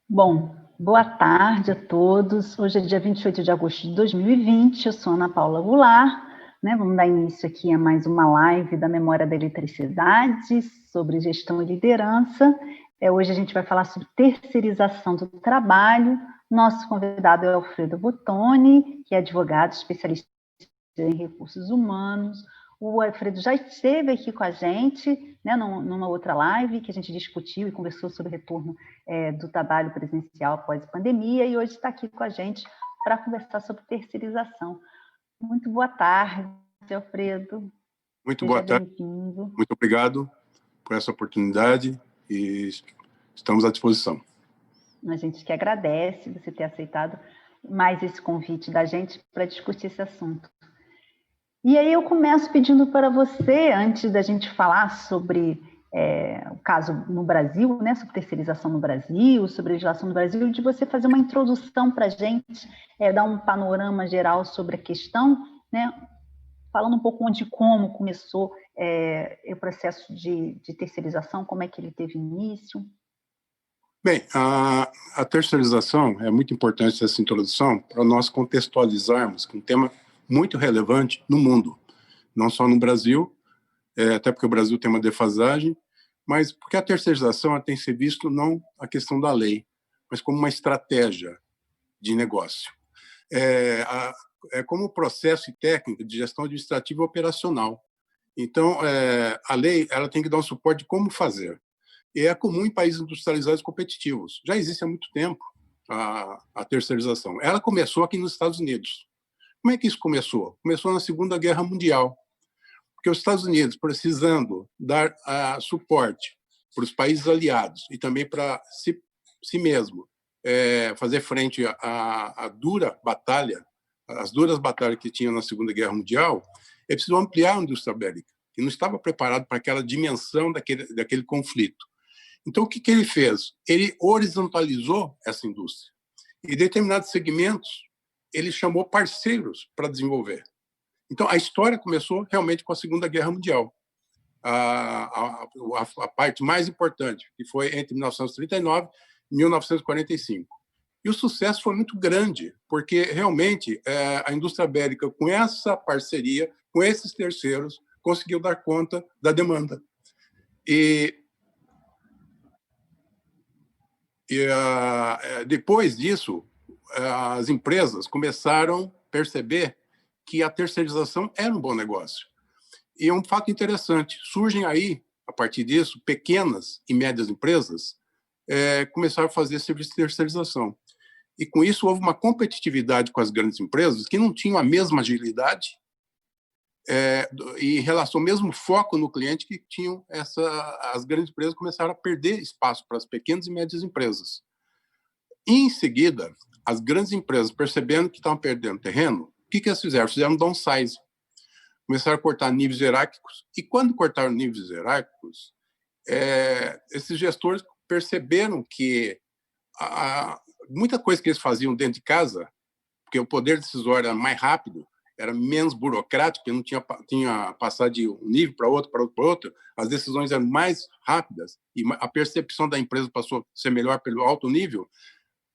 Bom, boa tarde a todos. Hoje é dia 28 de agosto de 2020, eu sou Ana Paula Goulart, né? Vamos dar início aqui a mais uma live da Memória da Eletricidade sobre gestão e liderança. Hoje a gente vai falar sobre terceirização do trabalho. Nosso convidado é Alfredo Bottoni, que é advogado, especialista em recursos humanos. O Alfredo já esteve aqui com a gente, né, numa outra live, que a gente discutiu e conversou sobre o retorno do trabalho presencial após a pandemia, e hoje está aqui com a gente para conversar sobre terceirização. Muito boa tarde, Alfredo. Muito boa tarde. Bem-vindo. Muito obrigado por essa oportunidade e estamos à disposição. A gente que agradece você ter aceitado mais esse convite da gente para discutir esse assunto. E aí eu começo pedindo para você, antes da gente falar sobre o caso no Brasil, né, sobre terceirização no Brasil, sobre legislação no Brasil, de você fazer uma introdução para a gente, dar um panorama geral sobre a questão, né, falando um pouco de como começou o processo de terceirização, como é que ele teve início. Bem, a terceirização é muito importante essa introdução para nós contextualizarmos um tema muito relevante no mundo, não só no Brasil, até porque o Brasil tem uma defasagem, mas porque a terceirização tem que ser visto não a questão da lei, mas como uma estratégia de negócio. É como processo e técnica de gestão administrativa e operacional. Então, a lei ela tem que dar um suporte de como fazer. E é comum em países industrializados competitivos. Já existe há muito tempo a terceirização. Ela começou aqui nos Estados Unidos. Como é que isso começou? Começou na Segunda Guerra Mundial, porque os Estados Unidos, precisando dar suporte para os países aliados e também para si mesmo, fazer frente à dura batalha, as duras batalhas que tinha na Segunda Guerra Mundial, ele precisou ampliar a indústria bélica, que não estava preparado para aquela dimensão daquele conflito. Então, o que ele fez? Ele horizontalizou essa indústria. E, em determinados segmentos, ele chamou parceiros para desenvolver. Então, a história começou realmente com a Segunda Guerra Mundial. A parte mais importante, que foi entre 1939 e 1945. E o sucesso foi muito grande, porque realmente a indústria bélica, com essa parceria, com esses terceiros, conseguiu dar conta da demanda. E depois disso, as empresas começaram a perceber que a terceirização era um bom negócio. E é um fato interessante, surgem aí, a partir disso, pequenas e médias empresas começaram a fazer serviço de terceirização. E com isso houve uma competitividade com as grandes empresas que não tinham a mesma agilidade e em relação ao mesmo foco no cliente que tinham as grandes empresas começaram a perder espaço para as pequenas e médias empresas. E, em seguida, as grandes empresas, percebendo que estavam perdendo terreno, o que elas fizeram? Fizeram um downsize. Começaram a cortar níveis hierárquicos. E quando cortaram níveis hierárquicos, esses gestores perceberam que muita coisa que eles faziam dentro de casa, porque o poder decisório era mais rápido, era menos burocrático, não tinha passado de um nível para outro, as decisões eram mais rápidas e a percepção da empresa passou a ser melhor pelo alto nível.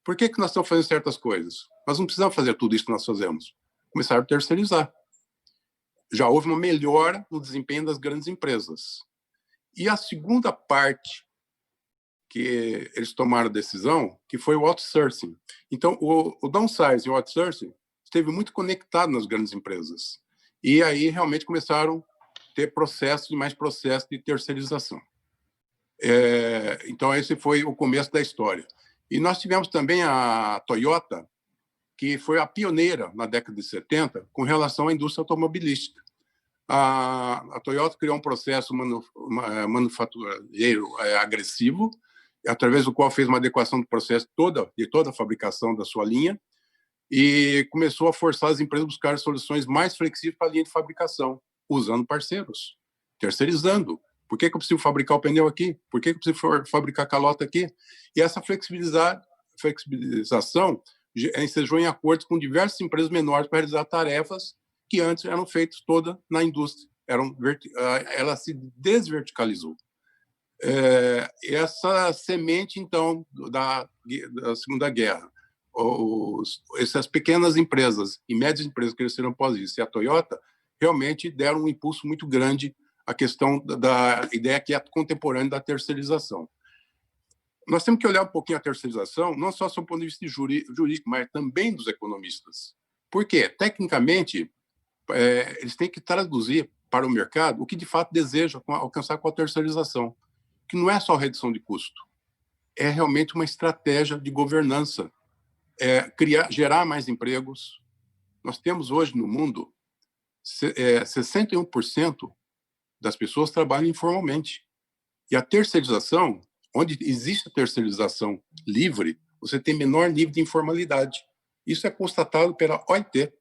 Por que nós estamos fazendo certas coisas? Nós não precisamos fazer tudo isso que nós fazemos. Começaram a terceirizar. Já houve uma melhora no desempenho das grandes empresas. E a segunda parte que eles tomaram a decisão, que foi o outsourcing. Então, o downsizing e o outsourcing esteve muito conectado nas grandes empresas. E aí realmente começaram a ter mais processos de terceirização. Então, esse foi o começo da história. E nós tivemos também a Toyota, que foi a pioneira na década de 70 com relação à indústria automobilística. A Toyota criou um processo manufatureiro agressivo, através do qual fez uma adequação do processo de toda a fabricação da sua linha e começou a forçar as empresas a buscar soluções mais flexíveis para a linha de fabricação, usando parceiros, terceirizando. Por que eu preciso fabricar o pneu aqui? Por que eu preciso fabricar a calota aqui? E essa flexibilização ensejou em acordos com diversas empresas menores para realizar tarefas que antes eram feitas toda na indústria. Ela se desverticalizou. essa semente, então, da Segunda Guerra. Essas pequenas empresas e médias empresas que cresceram após isso, e a Toyota, realmente deram um impulso muito grande à questão da ideia que é contemporânea da terceirização. Nós temos que olhar um pouquinho a terceirização, não só sob o ponto de vista jurídico, mas também dos economistas. Por quê? Tecnicamente, eles têm que traduzir para o mercado o que de fato deseja alcançar com a terceirização, que não é só redução de custo, é realmente uma estratégia de governança, gerar mais empregos. Nós temos hoje no mundo 61% das pessoas trabalham informalmente. E a terceirização, onde existe a terceirização livre, você tem menor nível de informalidade. Isso é constatado pela OIT,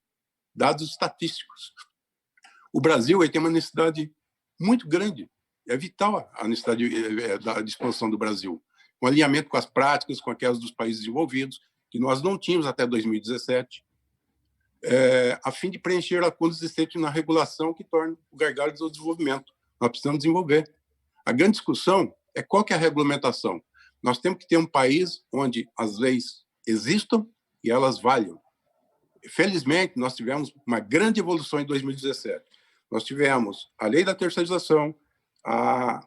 dados estatísticos. O Brasil tem uma necessidade muito grande, é vital a necessidade da expansão do Brasil, um alinhamento com as práticas, com aquelas dos países desenvolvidos, que nós não tínhamos até 2017, a fim de preencher lacunas existentes na regulação que torna o gargalo do desenvolvimento. Nós precisamos desenvolver. A grande discussão é qual que é a regulamentação. Nós temos que ter um país onde as leis existam e elas valham. Felizmente, nós tivemos uma grande evolução em 2017. Nós tivemos a lei da terceirização, a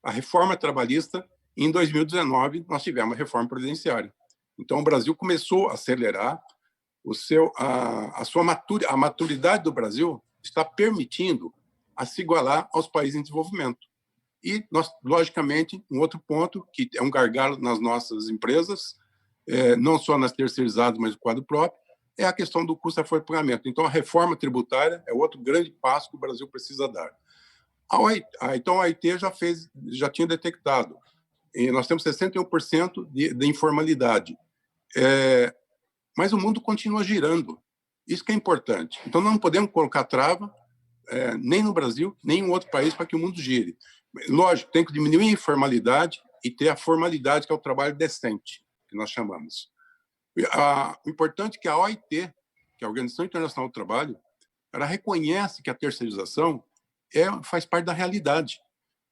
reforma trabalhista, e em 2019 nós tivemos a reforma previdenciária. Então, o Brasil começou a acelerar a maturidade do Brasil está permitindo a se igualar aos países em desenvolvimento. E, nós, logicamente, um outro ponto, que é um gargalo nas nossas empresas, não só nas terceirizadas, mas no quadro próprio, é a questão do custo de pagamento. Então, a reforma tributária é outro grande passo que o Brasil precisa dar. Então, a OIT já tinha detectado, e nós temos 61% de informalidade. Mas o mundo continua girando. Isso que é importante. Então, não podemos colocar trava, nem no Brasil, nem em outro país, para que o mundo gire. Lógico, tem que diminuir a informalidade e ter a formalidade, que é o trabalho decente, que nós chamamos. O importante é que a OIT, que é a Organização Internacional do Trabalho, ela reconhece que a terceirização faz parte da realidade.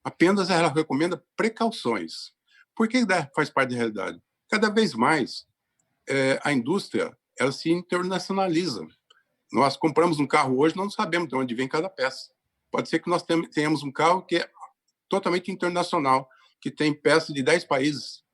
Apenas ela recomenda precauções. Por que faz parte da realidade? Cada vez mais, a indústria ela se internacionaliza. Nós compramos um carro hoje, não sabemos de onde vem cada peça. Pode ser que nós tenhamos um carro que é totalmente internacional, que tem peças de 10 países.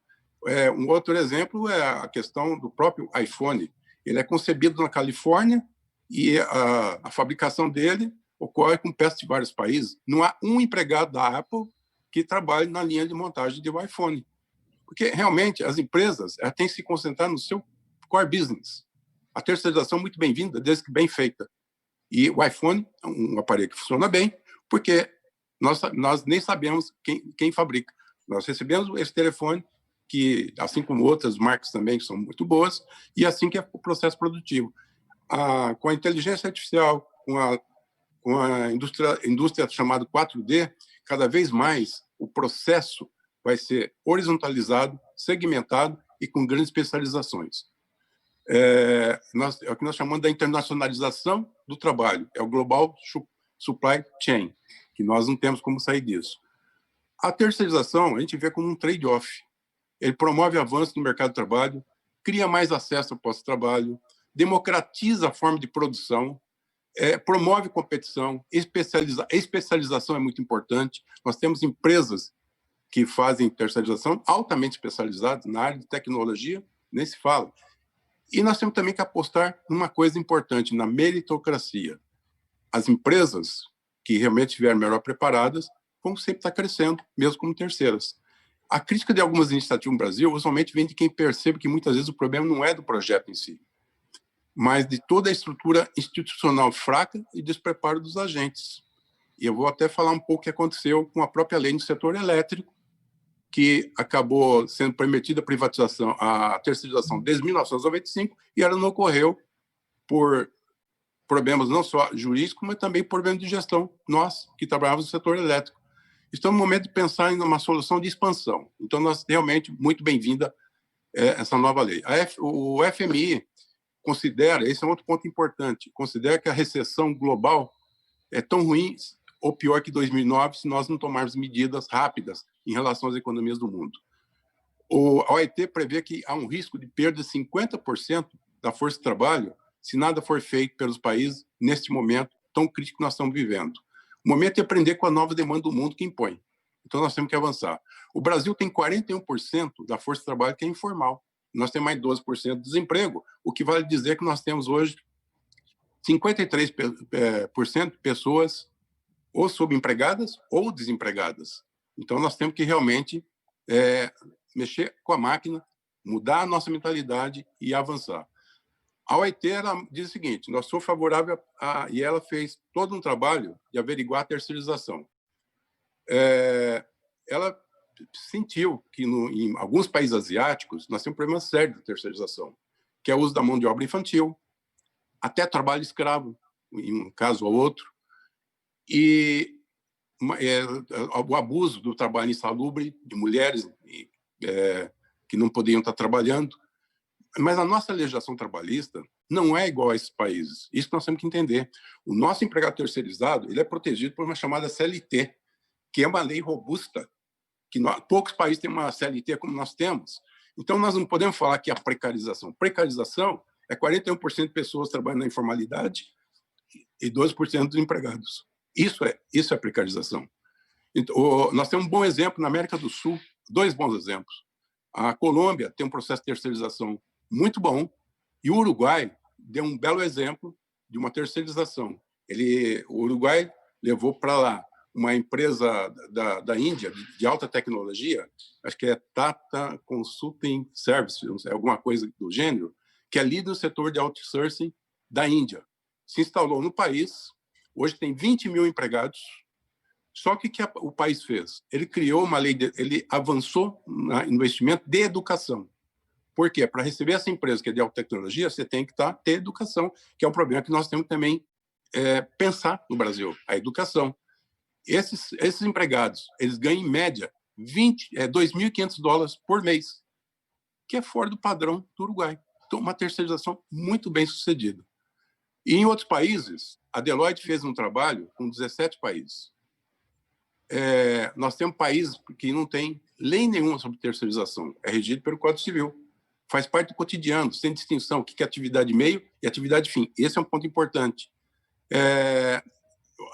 Um outro exemplo é a questão do próprio iPhone. Ele é concebido na Califórnia e a fabricação dele ocorre com peças de vários países. Não há um empregado da Apple que trabalhe na linha de montagem do iPhone. Porque, realmente, as empresas têm que se concentrar no seu core business. A terceirização é muito bem-vinda, desde que bem feita. E o iPhone é um aparelho que funciona bem, porque nós nem sabemos quem fabrica. Nós recebemos esse telefone, que, assim como outras marcas também, que são muito boas, e assim que é o processo produtivo. Com a inteligência artificial, com a indústria chamada 4D, cada vez mais o processo vai ser horizontalizado, segmentado e com grandes especializações. É o que nós chamamos da internacionalização do trabalho, é o Global Supply Chain, que nós não temos como sair disso. A terceirização a gente vê como um trade-off. Ele promove avanço no mercado de trabalho, cria mais acesso ao pós-trabalho, democratiza a forma de produção, promove competição, especialização é muito importante. Nós temos empresas que fazem terceirização altamente especializadas na área de tecnologia, nem se fala. E nós temos também que apostar numa coisa importante, na meritocracia. As empresas que realmente estiverem melhor preparadas vão sempre estar crescendo, mesmo como terceiras. A crítica de algumas iniciativas no Brasil usualmente vem de quem percebe que muitas vezes o problema não é do projeto em si, mas de toda a estrutura institucional fraca e despreparo dos agentes. E eu vou até falar um pouco o que aconteceu com a própria lei no setor elétrico, que acabou sendo permitida a terceirização desde 1995, e ela não ocorreu por problemas não só jurídicos, mas também problemas de gestão, nós que trabalhávamos no setor elétrico. Estamos no momento de pensar em uma solução de expansão. Então, nós realmente, muito bem-vinda essa nova lei. O FMI considera, esse é um outro ponto importante, considera que a recessão global é tão ruim ou pior que 2009, se nós não tomarmos medidas rápidas em relação às economias do mundo. A OIT prevê que há um risco de perda de 50% da força de trabalho se nada for feito pelos países neste momento tão crítico que nós estamos vivendo. O momento é aprender com a nova demanda do mundo que impõe. Então, nós temos que avançar. O Brasil tem 41% da força de trabalho que é informal. Nós temos mais 12% de desemprego, o que vale dizer que nós temos hoje 53% de pessoas ou subempregadas ou desempregadas. Então, nós temos que realmente mexer com a máquina, mudar a nossa mentalidade e avançar. A OIT diz o seguinte, nós somos favoráveis e ela fez todo um trabalho de averiguar a terceirização. Ela sentiu que em alguns países asiáticos nós temos um problema sério de terceirização, que é o uso da mão de obra infantil, até trabalho escravo, em um caso ou outro, e o abuso do trabalho insalubre de mulheres que não podiam estar trabalhando. Mas a nossa legislação trabalhista não é igual a esses países. Isso nós temos que entender. O nosso empregado terceirizado ele é protegido por uma chamada CLT, que é uma lei robusta, que poucos países têm uma CLT como nós temos. Então, nós não podemos falar que a precarização. Precarização é 41% de pessoas trabalhando na informalidade e 12% dos empregados. Isso é precarização. Então, nós temos um bom exemplo na América do Sul, 2 bons exemplos. A Colômbia tem um processo de terceirização muito bom e o Uruguai deu um belo exemplo de uma terceirização. O Uruguai levou para lá uma empresa da Índia de alta tecnologia, acho que é Tata Consulting Service, alguma coisa do gênero, que é líder do setor de outsourcing da Índia. Se instalou no país, hoje tem 20 mil empregados. Só que o que o país fez? Ele criou uma lei, ele avançou no investimento de educação. Por quê? Para receber essa empresa que é de alta tecnologia, você tem que ter educação, que é um problema que nós temos que também pensar no Brasil, a educação. Esses empregados, eles ganham em média $2.500 por mês, que é fora do padrão do Uruguai. Então, uma terceirização muito bem sucedida. E em outros países, a Deloitte fez um trabalho com 17 países. Nós temos países que não têm lei nenhuma sobre terceirização, é regido pelo Código Civil, faz parte do cotidiano, sem distinção, o que é atividade meio e atividade fim. Esse é um ponto importante.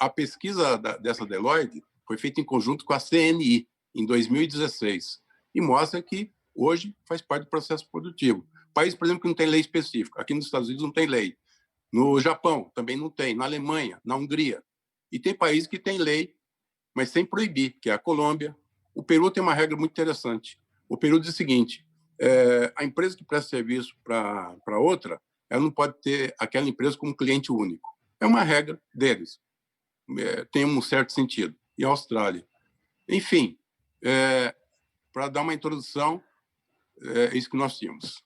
A pesquisa dessa Deloitte foi feita em conjunto com a CNI, em 2016, e mostra que hoje faz parte do processo produtivo. País, por exemplo, que não tem lei específica, aqui nos Estados Unidos não tem lei, no Japão também não tem, na Alemanha, na Hungria, e tem países que têm lei, mas sem proibir, que é a Colômbia. O Peru tem uma regra muito interessante. O Peru diz o seguinte, a empresa que presta serviço para outra, ela não pode ter aquela empresa como cliente único. É uma regra deles. Tem um certo sentido. E a Austrália. Enfim, para dar uma introdução, é isso que nós tínhamos.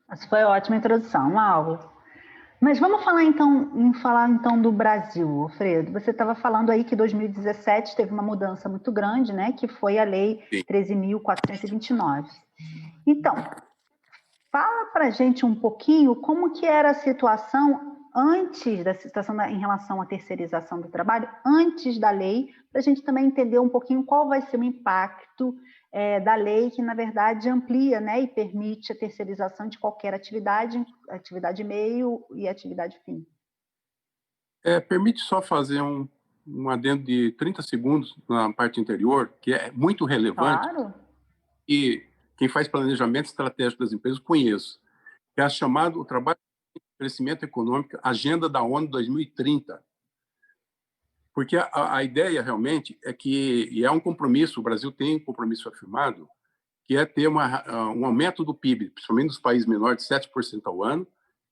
Essa foi ótima introdução, Mauro. Mas vamos falar então do Brasil, Alfredo. Você estava falando aí que 2017 teve uma mudança muito grande, né? Que foi a Lei 13.429. Então, fala para a gente um pouquinho como que era a situação antes da situação em relação à terceirização do trabalho, antes da lei, para a gente também entender um pouquinho qual vai ser o impacto da lei que, na verdade, amplia, né, e permite a terceirização de qualquer atividade meio e atividade fim. Permite só fazer um adendo de 30 segundos na parte anterior, que é muito relevante. Claro. E quem faz planejamento estratégico das empresas conheço, que é chamado o Trabalho e Crescimento Econômico, Agenda da ONU 2030. Porque a ideia realmente é que, e é um compromisso, o Brasil tem um compromisso afirmado, que é ter um aumento do PIB, principalmente nos países menores, de 7% ao ano,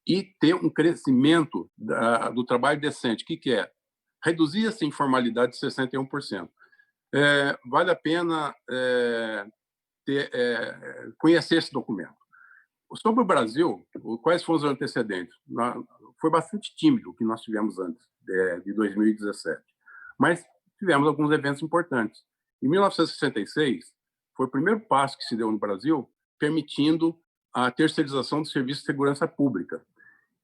e ter um crescimento do trabalho decente. O que é? Reduzir essa informalidade de 61%. Vale a pena conhecer esse documento. Sobre o Brasil, quais foram os antecedentes? Foi bastante tímido o que nós tivemos antes de 2017, mas tivemos alguns eventos importantes. Em 1966, foi o primeiro passo que se deu no Brasil, permitindo a terceirização do serviço de segurança pública.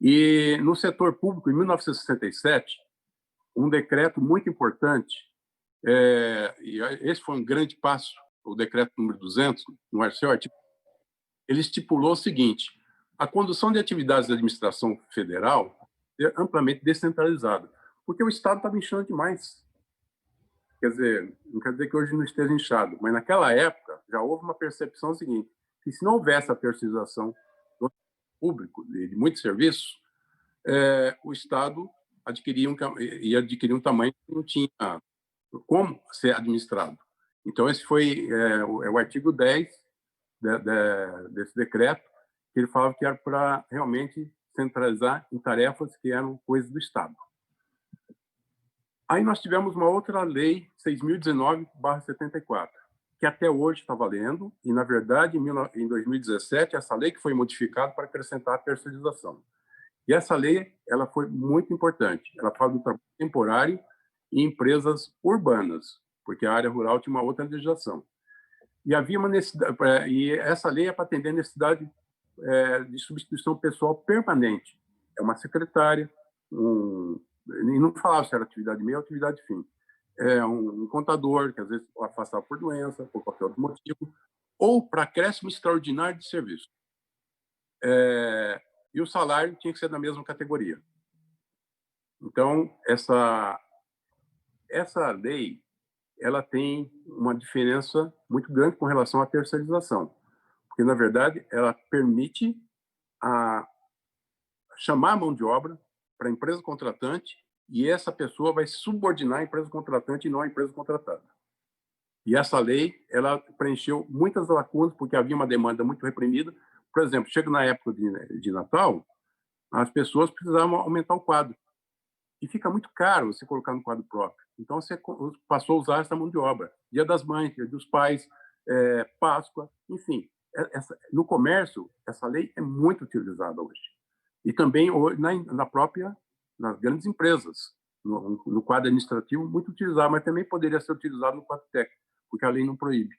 E no setor público, em 1967, um decreto muito importante, e esse foi um grande passo, o decreto número 200, no seu artigo, ele estipulou o seguinte: a condução de atividades da administração federal é amplamente descentralizada, porque o Estado estava inchando demais. Quer dizer, não quer dizer que hoje não esteja inchado, mas naquela época já houve uma percepção seguinte, que se não houvesse a terceirização do público de muitos serviços, o Estado ia adquirir um tamanho que não tinha como ser administrado. Então, esse foi o artigo 10 desse decreto, que ele falava que era para realmente centralizar em tarefas que eram coisas do Estado. Aí nós tivemos uma outra lei, 6.019/74, que até hoje está valendo, e, na verdade, em 2017, essa lei que foi modificada para acrescentar a terceirização. E essa lei ela foi muito importante. Ela fala do trabalho temporário em empresas urbanas, porque a área rural tinha uma outra legislação. E havia uma necessidade, e essa lei é para atender a necessidade de substituição pessoal permanente. É uma secretária, e não falava se era atividade meia ou atividade fim. É um contador, que às vezes afastava por doença, por qualquer outro motivo, ou para acréscimo extraordinário de serviço. E o salário tinha que ser da mesma categoria. Então, essa lei ela tem uma diferença muito grande com relação à terceirização, porque, na verdade, ela permite chamar a mão de obra para a empresa contratante e essa pessoa vai subordinar a empresa contratante e não a empresa contratada. E essa lei ela preencheu muitas lacunas, porque havia uma demanda muito reprimida. Por exemplo, chega na época de Natal, as pessoas precisavam aumentar o quadro. E fica muito caro você colocar no quadro próprio. Então, você passou a usar essa mão de obra. Dia das Mães, Dia dos Pais, Páscoa, enfim. No comércio, essa lei é muito utilizada hoje. E também nas grandes empresas, no quadro administrativo, muito utilizado, mas também poderia ser utilizado no quadro técnico, porque a lei não proíbe.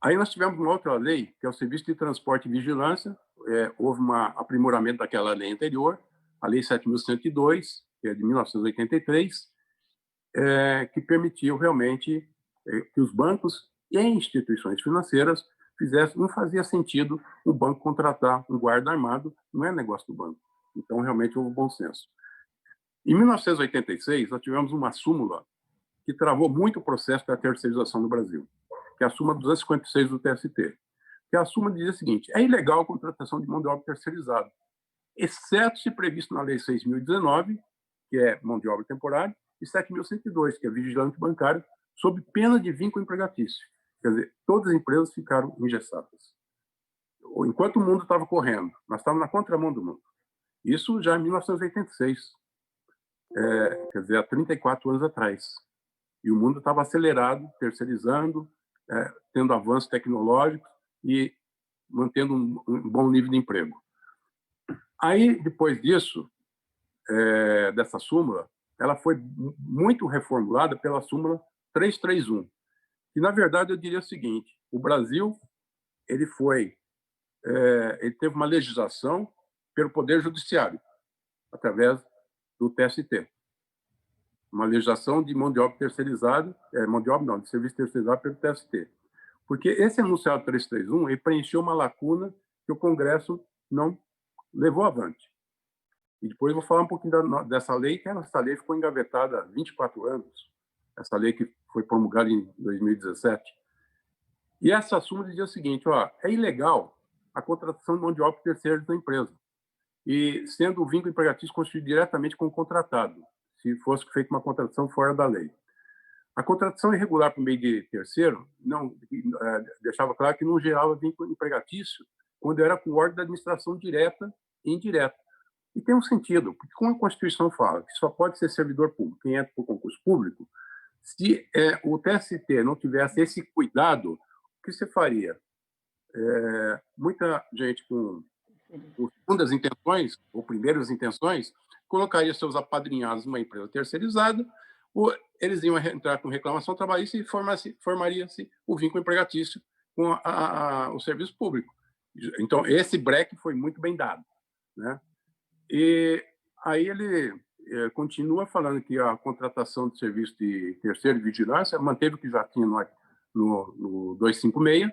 Aí nós tivemos uma outra lei, que é o Serviço de Transporte e Vigilância. Houve um aprimoramento daquela lei anterior, a Lei 7.102, que é de 1983, que permitiu realmente que os bancos e instituições financeiras não fazia sentido o banco contratar um guarda armado, não é negócio do banco. Então, realmente, houve bom senso. Em 1986, nós tivemos uma súmula que travou muito o processo da terceirização no Brasil, que é a súmula 256 do TST. Que a súmula dizia o seguinte: é ilegal a contratação de mão de obra terceirizada, exceto se previsto na Lei 6.019, que é mão de obra temporária, e 7.102, que é vigilante bancário, sob pena de vínculo empregatício. Quer dizer, todas as empresas ficaram engessadas. Enquanto o mundo estava correndo, nós estávamos na contramão do mundo. Isso já em 1986, quer dizer, há 34 anos atrás. E o mundo estava acelerado, terceirizando, tendo avanços tecnológicos e mantendo um bom nível de emprego. Aí, depois disso, dessa súmula, ela foi muito reformulada pela súmula 331, que, na verdade, eu diria o seguinte: o Brasil ele teve uma legislação pelo Poder Judiciário, através do TST. Uma legislação de mão de obra terceirizada, de serviço terceirizado pelo TST. Porque esse enunciado 331 ele preencheu uma lacuna que o Congresso não levou avante. E depois eu vou falar um pouquinho dessa lei, que essa lei ficou engavetada há 24 anos, essa lei que foi promulgada em 2017. E essa súmula dizia o seguinte: é ilegal a contratação de mão de obra terceira da empresa, e sendo o vínculo empregatício constituído diretamente com o contratado, se fosse feita uma contratação fora da lei. A contratação irregular por meio de terceiro deixava claro que não gerava vínculo empregatício quando era com órgão da administração direta e indireta. E tem um sentido, porque como a Constituição fala que só pode ser servidor público quem entra por concurso público, se o TST não tivesse esse cuidado, o que você faria? Muita gente com segundas intenções, ou primeiras intenções, colocaria seus apadrinhados numa empresa terceirizada, ou eles iam entrar com reclamação trabalhista e formaria-se o vínculo empregatício com o serviço público. Então, esse breque foi muito bem dado, né? E aí ele continua falando que a contratação de serviço de terceiro de vigilância manteve o que já tinha no 256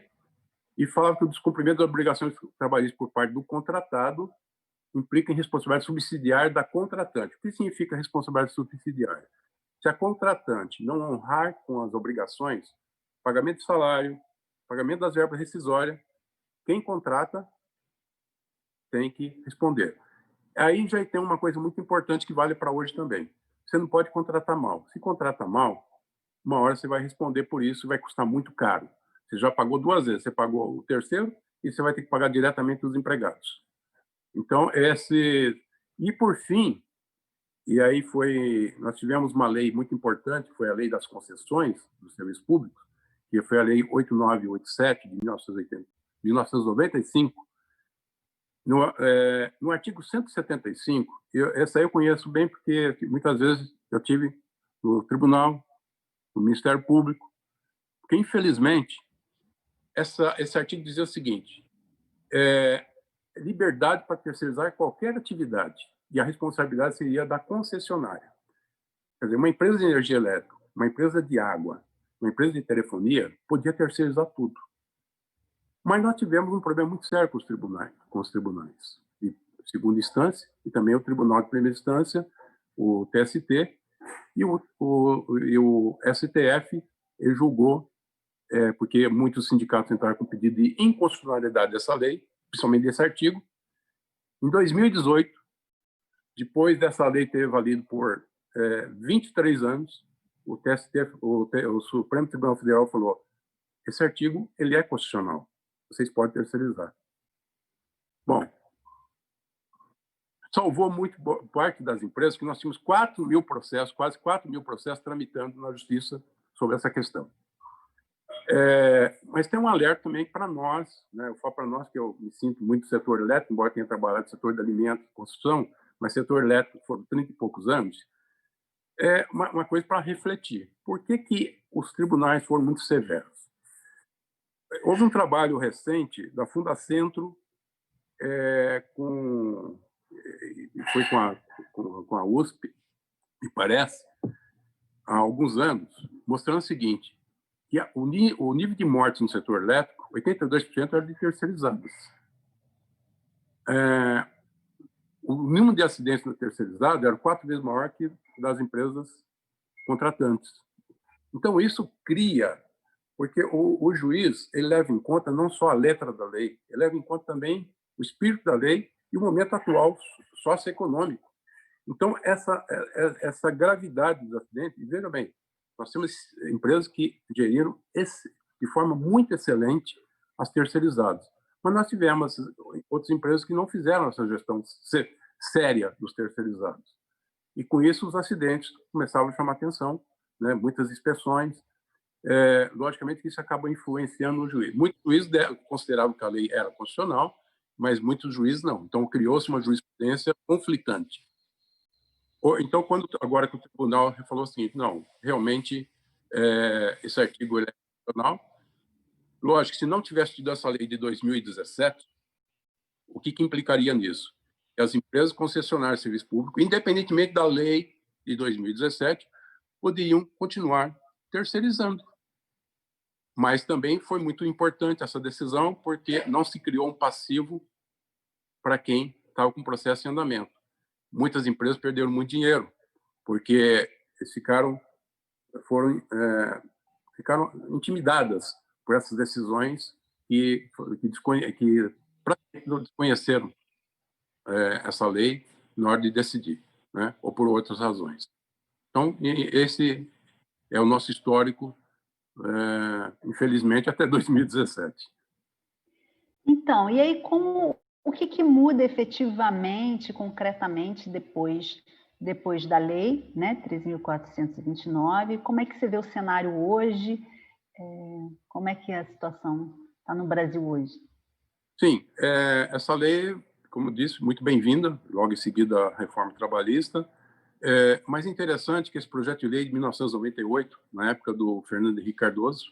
e falava que o descumprimento das obrigações trabalhistas por parte do contratado implica em responsabilidade subsidiária da contratante. O que significa responsabilidade subsidiária? Se a contratante não honrar com as obrigações, pagamento de salário, pagamento das verbas rescisórias, quem contrata tem que responder. Aí já tem uma coisa muito importante que vale para hoje também. Você não pode contratar mal. Se contrata mal, uma hora você vai responder por isso e vai custar muito caro. Você já pagou duas vezes. Você pagou o terceiro e você vai ter que pagar diretamente os empregados. Então, E, por fim, e aí nós tivemos uma lei muito importante, que foi a Lei das Concessões do Serviço Público, que foi a Lei 8987, de 1995. No artigo 175, essa aí eu conheço bem porque muitas vezes eu tive no tribunal, no Ministério Público, porque, infelizmente, esse artigo dizia o seguinte: liberdade para terceirizar qualquer atividade, e a responsabilidade seria da concessionária. Quer dizer, uma empresa de energia elétrica, uma empresa de água, uma empresa de telefonia, podia terceirizar tudo. Mas nós tivemos um problema muito sério com os tribunais de segunda instância e também o Tribunal de Primeira Instância, o TST, e o STF ele julgou, porque muitos sindicatos entraram com pedido de inconstitucionalidade dessa lei, principalmente desse artigo. Em 2018, depois dessa lei ter valido por 23 anos, o TST, o Supremo Tribunal Federal falou: esse artigo ele é constitucional, vocês podem terceirizar. Bom, salvou muito parte das empresas, que nós tínhamos 4 mil processos, quase 4 mil processos tramitando na justiça sobre essa questão. Mas tem um alerta também para nós, né? Eu falo para nós que eu me sinto muito no setor elétrico, embora tenha trabalhado no setor de alimentos, construção, mas setor elétrico foram 30 e poucos anos. Uma coisa para refletir. Por que os tribunais foram muito severos? Houve um trabalho recente da Fundacentro, foi com a USP, me parece, há alguns anos, mostrando o seguinte: que o nível de mortes no setor elétrico, 82% era de terceirizadas. O número de acidentes no terceirizado era 4 vezes maior que das empresas contratantes. Então, isso cria, porque o juiz ele leva em conta não só a letra da lei, ele leva em conta também o espírito da lei e o momento atual socioeconômico. Então, essa gravidade dos acidentes, e veja bem, nós temos empresas que geriram de forma muito excelente as terceirizadas, mas nós tivemos outras empresas que não fizeram essa gestão séria dos terceirizados. E, com isso, os acidentes começavam a chamar atenção, né? Muitas inspeções. Logicamente que isso acaba influenciando o juiz. Muitos juízes consideravam que a lei era constitucional, mas muitos juízes não. Então, criou-se uma jurisprudência conflitante. Então, agora que o tribunal falou assim, não, realmente esse artigo é constitucional. Lógico, se não tivesse tido essa lei de 2017, o que implicaria nisso? Que as empresas concessionárias de serviço público, independentemente da lei de 2017, poderiam continuar terceirizando. Mas também foi muito importante essa decisão, porque não se criou um passivo para quem estava com o processo em andamento. Muitas empresas perderam muito dinheiro, porque eles ficaram intimidadas por essas decisões que desconheceram essa lei na hora de decidir, né? Ou por outras razões. Então, esse é o nosso histórico, infelizmente, até 2017. Então, e aí o que muda efetivamente, concretamente, depois da lei, né, 3.429? Como é que você vê o cenário hoje? Como é que a situação está no Brasil hoje? Sim, essa lei, como disse, muito bem-vinda, logo em seguida a reforma trabalhista. Mas interessante que esse projeto de lei de 1998, na época do Fernando Henrique Cardoso,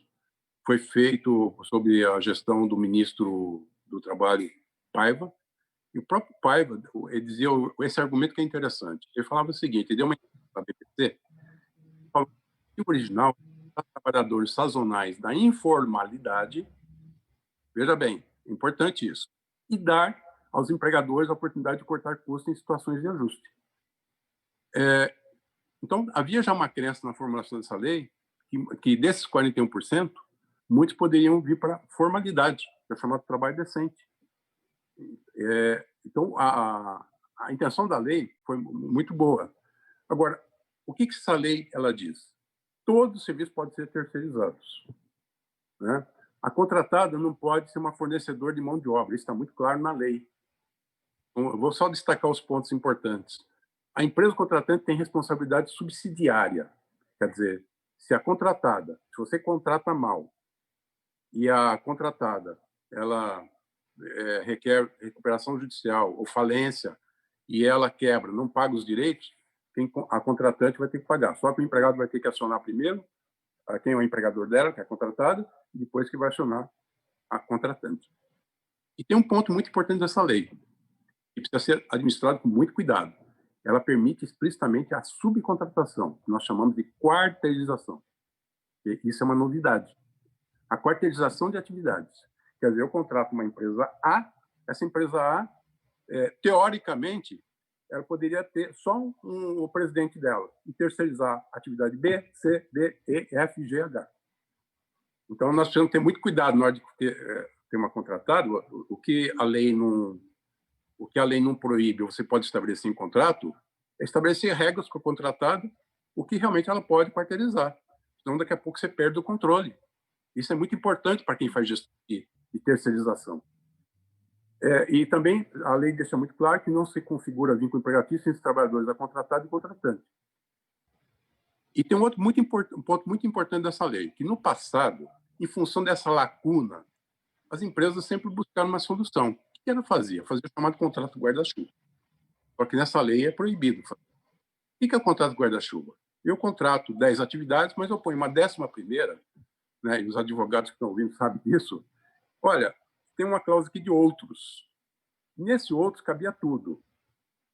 foi feito sob a gestão do ministro do Trabalho, Paiva, E o próprio Paiva, ele dizia esse argumento que é interessante. Ele falava o seguinte, ele deu uma entrevista à BBC, falou que o original para trabalhadores sazonais da informalidade, veja bem, é importante isso, e dar aos empregadores a oportunidade de cortar custos em situações de ajuste. Então, havia já uma crença na formulação dessa lei que desses 41%, muitos poderiam vir para formalidade, que é chamado trabalho decente. Então, a intenção da lei foi muito boa. Agora, o que essa lei ela diz? Todos os serviços podem ser terceirizados, né? A contratada não pode ser uma fornecedora de mão de obra, isso está muito claro na lei. Então, eu vou só destacar os pontos importantes. A empresa contratante tem responsabilidade subsidiária, quer dizer, se a contratada, se você contrata mal e a contratada ela requer recuperação judicial ou falência e ela quebra, não paga os direitos, a contratante vai ter que pagar. Só que o empregado vai ter que acionar primeiro quem é o empregador dela, que é a contratada, e depois que vai acionar a contratante. E tem um ponto muito importante dessa lei, que precisa ser administrado com muito cuidado. Ela permite explicitamente a subcontratação, que nós chamamos de quarteirização. E isso é uma novidade. A quarteirização de atividades. Quer dizer, eu contrato uma empresa A, essa empresa A, teoricamente, ela poderia ter só o presidente dela e terceirizar a atividade B, C, D, E, F, G, H. Então, nós precisamos ter muito cuidado na hora de ter uma contratada. O que a lei não proíbe, você pode estabelecer em contrato, é estabelecer regras para o contratado, o que realmente ela pode quarteirizar. Senão, daqui a pouco, você perde o controle. Isso é muito importante para quem faz gestão de terceirização. E também a lei deixa muito claro que não se configura vínculo empregatício entre os trabalhadores da contratada e contratante. E tem um ponto muito importante dessa lei, que no passado, em função dessa lacuna, as empresas sempre buscaram uma solução. O que ela fazia? Fazia o chamado contrato guarda-chuva. Só que nessa lei é proibido. O que é o contrato guarda-chuva? Eu contrato 10 atividades, mas eu ponho uma 11ª, né, e os advogados que estão ouvindo sabem disso. Olha, tem uma cláusula aqui de outros. Nesse outros cabia tudo.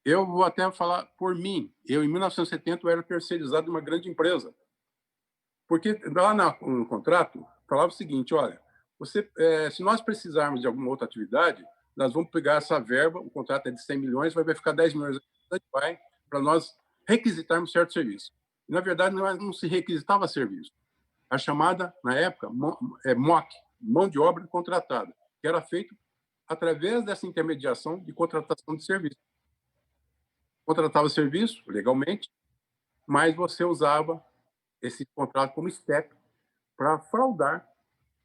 Eu vou até falar por mim. Eu, em 1970, eu era terceirizado de uma grande empresa. Porque lá no contrato, falava o seguinte, olha, se nós precisarmos de alguma outra atividade, nós vamos pegar essa verba, o contrato é de 100 milhões, vai ficar 10 milhões para nós requisitarmos certo serviço. E, na verdade, não se requisitava serviço. A chamada, na época, MOC, mão de obra contratada, que era feito através dessa intermediação de contratação de serviço. Contratava serviço legalmente, mas você usava esse contrato como step para fraudar.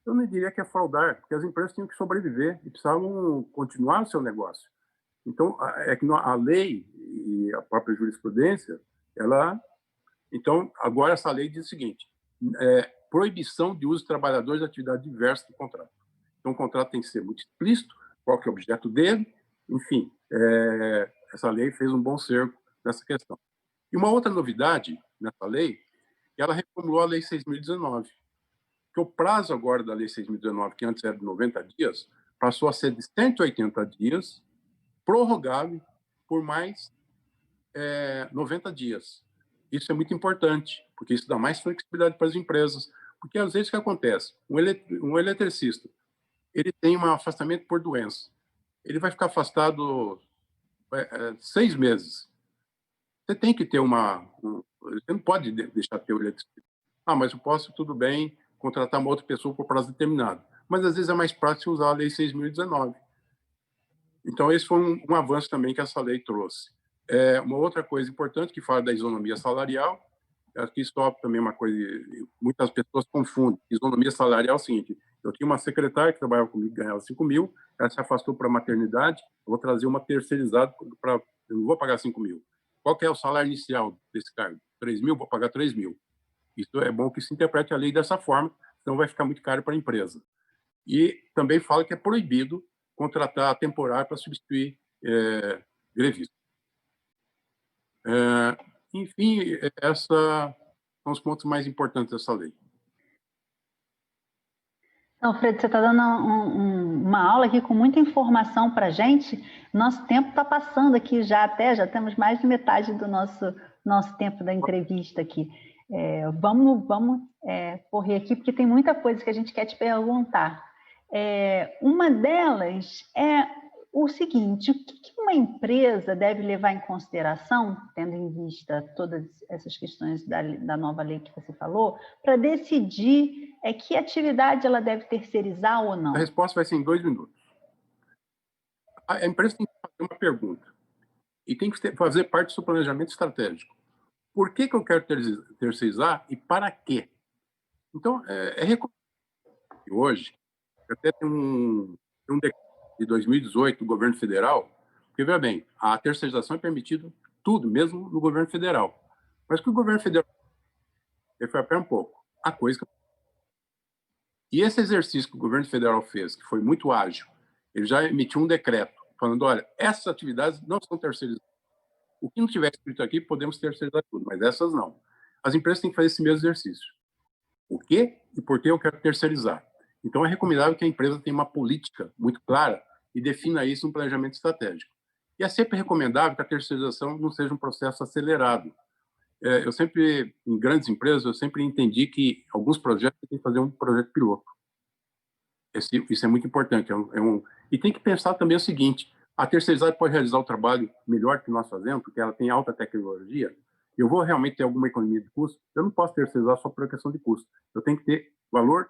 Eu não diria que é fraudar, porque as empresas tinham que sobreviver e precisavam continuar o seu negócio. Então, é que a lei e a própria jurisprudência, então, agora essa lei diz o seguinte, proibição de uso de trabalhadores de atividade diversa do contrato. Então, o contrato tem que ser muito explícito, qual que é o objeto dele, enfim, essa lei fez um bom cerco nessa questão. E uma outra novidade nessa lei, que ela reformulou a Lei 6.019, que o prazo agora da Lei 6.019, que antes era de 90 dias, passou a ser de 180 dias, prorrogável por mais 90 dias. Isso é muito importante, porque isso dá mais flexibilidade para as empresas. Porque, às vezes, o que acontece? Um eletricista, ele tem um afastamento por doença. Ele vai ficar afastado 6 meses. Você tem que ter você não pode deixar de ter o eletricista. Mas eu posso, tudo bem, contratar uma outra pessoa por prazo determinado. Mas, às vezes, é mais prático usar a Lei 6.019. Então, esse foi um avanço também que essa lei trouxe. Uma outra coisa importante que fala da isonomia salarial, aqui só também uma coisa, muitas pessoas confundem. Isonomia salarial é o seguinte, eu tinha uma secretária que trabalhava comigo, ganhava 5 mil, ela se afastou para a maternidade, eu vou trazer uma terceirizada, eu não vou pagar 5 mil. Qual que é o salário inicial desse cargo? 3 mil, vou pagar 3 mil. Isso é bom que se interprete a lei dessa forma, senão vai ficar muito caro para a empresa. E também fala que é proibido contratar temporário para substituir grevista. Enfim, esses são os pontos mais importantes dessa lei. Então, Fred, você está dando uma aula aqui com muita informação para a gente. Nosso tempo está passando aqui já temos mais de metade do nosso tempo da entrevista aqui. Vamos correr aqui, porque tem muita coisa que a gente quer te perguntar. Uma delas é o seguinte: o que uma empresa deve levar em consideração, tendo em vista todas essas questões da nova lei que você falou, para decidir que atividade ela deve terceirizar ou não? A resposta vai ser em 2 minutos. A empresa tem que fazer uma pergunta e tem que fazer parte do seu planejamento estratégico. Por que eu quero terceirizar e para quê? Então, recomendado hoje, até tem um decreto de 2018 do governo federal, porque, veja bem, a terceirização é permitido tudo, mesmo no governo federal. Mas que o governo federal ele foi apenas um pouco. A coisa que... E esse exercício que o governo federal fez, que foi muito ágil, ele já emitiu um decreto falando, olha, essas atividades não são terceirizadas. O que não tiver escrito aqui, podemos terceirizar tudo, mas essas não. As empresas têm que fazer esse mesmo exercício. O quê e por que eu quero terceirizar? Então, é recomendável que a empresa tenha uma política muito clara e defina isso no planejamento estratégico. E é sempre recomendável que a terceirização não seja um processo acelerado. Eu sempre, em grandes empresas, eu sempre entendi que alguns projetos tem que fazer um projeto piloto. Isso é muito importante. E tem que pensar também o seguinte: a terceirizada pode realizar o trabalho melhor que nós fazemos, porque ela tem alta tecnologia. Eu vou realmente ter alguma economia de custo? Eu não posso terceirizar só por questão de custo. Eu tenho que ter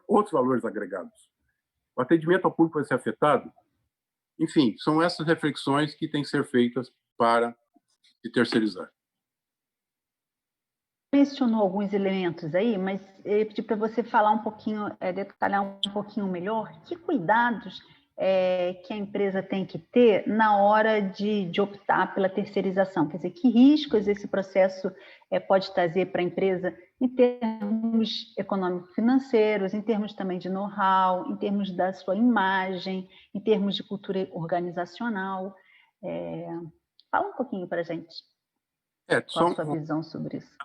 outros valores agregados. O atendimento ao público vai ser afetado? Enfim, são essas reflexões que têm que ser feitas para se terceirizar. Mencionou alguns elementos aí, mas eu pedi para você falar um pouquinho, detalhar um pouquinho melhor que cuidados que a empresa tem que ter na hora de optar pela terceirização. Quer dizer, que riscos esse processo pode trazer para a empresa em termos econômico-financeiros, em termos também de know-how, em termos da sua imagem, em termos de cultura organizacional. Fala um pouquinho para a gente. Qual a sua visão sobre isso?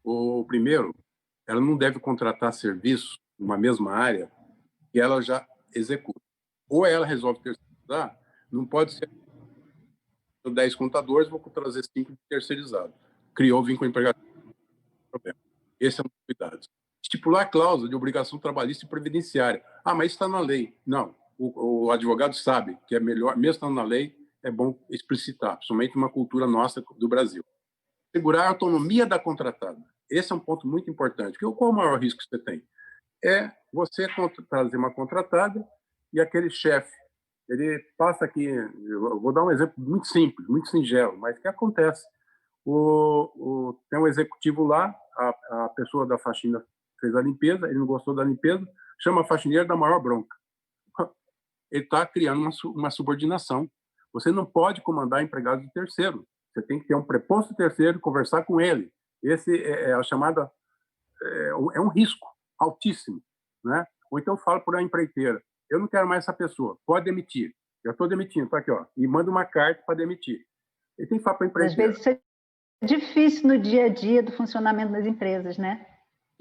O primeiro, ela não deve contratar serviço numa mesma área que ela já executa. Ou ela resolve terceirizar, não pode ser 10 contadores, vou trazer 5 de terceirizado. Criou vínculo empregador. Esse é um dos cuidados. Estipular cláusula de obrigação trabalhista e previdenciária. Mas está na lei. Não, o advogado sabe que é melhor, mesmo estando na lei, é bom explicitar, principalmente uma cultura nossa do Brasil. Segurar a autonomia da contratada. Esse é um ponto muito importante. Qual é o maior risco que você tem? É você trazer uma contratada e aquele chefe, ele passa aqui, eu vou dar um exemplo muito simples, muito singelo, mas que acontece. Tem um executivo lá, a pessoa da faxina fez a limpeza, ele não gostou da limpeza, chama a faxineira da maior bronca. Ele está criando uma subordinação. Você não pode comandar empregado de terceiro. Você tem que ter um preposto terceiro, conversar com ele. Esse é a chamada... É um risco altíssimo, né? Ou então fala para a empreiteira, eu não quero mais essa pessoa, pode demitir. Eu estou demitindo, está aqui, ó, e manda uma carta para demitir. Ele tem que falar para a empreiteira. Às vezes isso é difícil no dia a dia do funcionamento das empresas, né?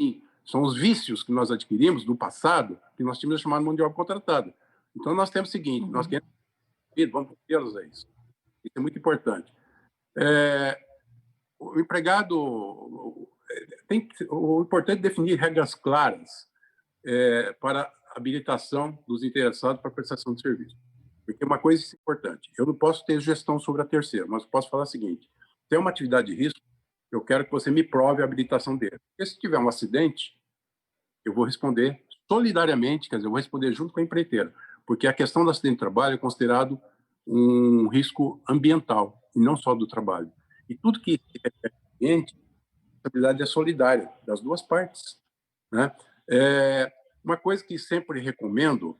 Sim, são os vícios que nós adquirimos do passado, que nós tínhamos chamado de mão de obra contratada. Então, nós temos o seguinte, nós queremos... Vamos tê-los a isso. Isso é muito importante. O empregado... o importante é definir regras claras para habilitação dos interessados para prestação de serviço. Porque uma coisa é importante, eu não posso ter gestão sobre a terceira, mas posso falar o seguinte: se é uma atividade de risco, eu quero que você me prove a habilitação dele. Porque se tiver um acidente, eu vou responder solidariamente, quer dizer, eu vou responder junto com a empreiteira, porque a questão do acidente de trabalho é considerado um risco ambiental, e não só do trabalho. E tudo que é ambiente, a responsabilidade é solidária, das duas partes, né? Uma coisa que sempre recomendo,